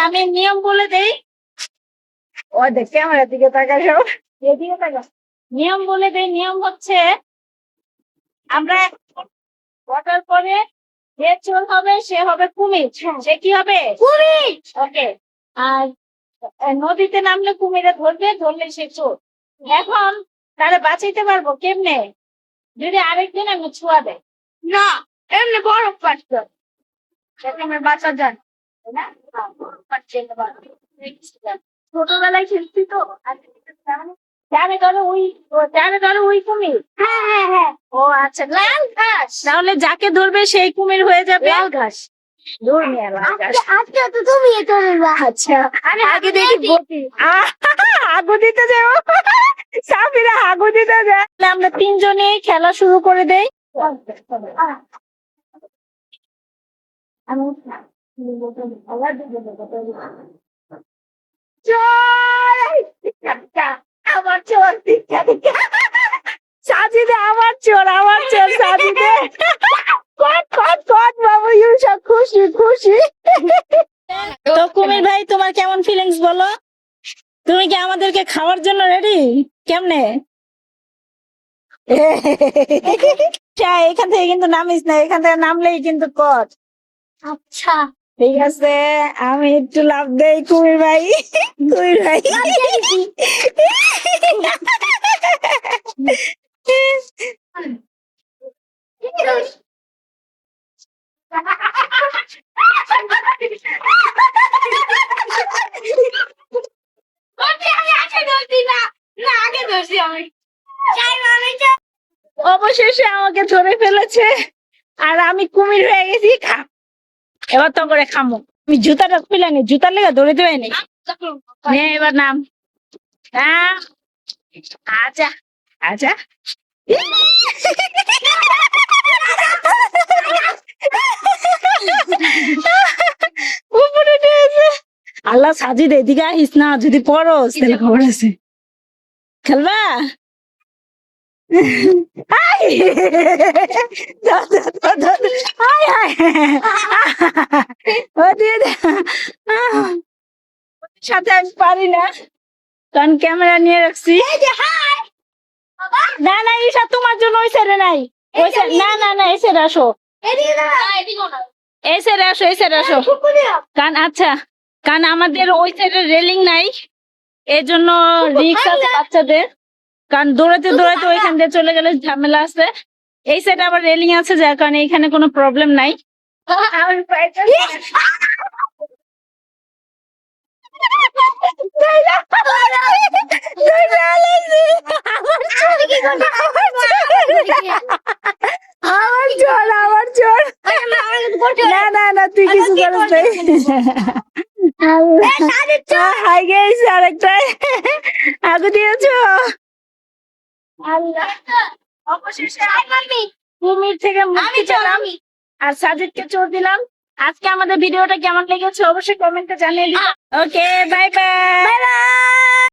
আমি নিয়ম বলে দেই। ও দেখ ক্যামেরার দিকে তাকা, সব এদিকে তাকা। নিয়ম বলে দেই, নিয়ম হচ্ছে আমরা ওঠার পরে যে চোর হবে সে হবে কুমির। সে কি হবে? কুমির। ওকে। আর নদীতে নামলে কুমিরে ধরবে, ধরলে সে চোর। এখন তাহলে বাঁচাইতে পারবো কেমনে? যদি আরেকদিন আমি ছোঁয়া দেয় না, এমনি বরফ পাচ্ছ সেখানে বাঁচা যায় না। ছোটবেলায় খেলছি তো, জানে ধরো ওই, জানে ধরো ওই কুমির। হ্যাঁ হ্যাঁ হ্যাঁ। ও আচ্ছা, লাল ঘাস। তাহলে যাকে ধরবে সেই কুমির হয়ে যাবে লাল ঘাস। আচ্ছা তো তুমি আচ্ছা আমি আগে দেখি বটি হাগু দিতে যাবো। সাফিরা হাগু দিতে যায়। আমরা তিনজনেই খেলা শুরু করে দেই। আমার চোর, সাজিদে আমার চোর, আমার চোর সাজিদে। কট কট কট বাবু, ইউসব খুশি খুশি। তো কুমির ভাই, তোমার কেমন ফিলিংস বলো? তুমি কি আমাদেরকে খাওয়ার জন্য রেডি? কেমনে? এখান থেকে কিন্তু নামিস না, এখান থেকে নামলেই কিন্তু কট। আচ্ছা ঠিক আছে, আমি একটু লাভ দেই। কুমির ভাই, কুমির ভাই অবশেষে আমাকে ধরে ফেলেছে আর আমি কুমির হয়ে গেছি। খা, এবার তো করে খামো। আমি জুতাটা খুলে নি, জুতার লেগে ধরে দেবে নি। এবার নাম। আচ্ছা আচ্ছা। আল্লাহ সাজিদ এদিকে আহিস না, যদি পড়োস তাহলে খবর আছে। খেলবা? সাথে আমি পারি না, কারণ ক্যামেরা নিয়ে রাখছি। না না, ঈশা তোমার জন্য ওই সাইডে নাই। না না না, এই সাইডে আসো, এই সাইডে আসো, এই সাইডে আসো। কারণ আচ্ছা, কারণ আমাদের ওই সাইডে রেলিং নাই, এই জন্য রিস্ক আছে বাচ্চাদের। কারণ দৌড়াতে দৌড়াতে ওইখান দিয়ে চলে গেলে ঝামেলা আছে। এই সাইডে আবার রেলিং আছে, যার কারণে এখানে কোনো প্রবলেম নাই। আমার চোর, না না না, তুই কিছু করিস হাই গেছে আরেকটাই আগু দিয়েছো। অবশেষে কুমির থেকে মুক্তি পেলাম আর সাজিদকে চোর দিলাম। আজকে আমাদের ভিডিওটা কেমন লেগেছে অবশ্যই কমেন্টে জানিয়ে দিও। ওকে, বাই বাই।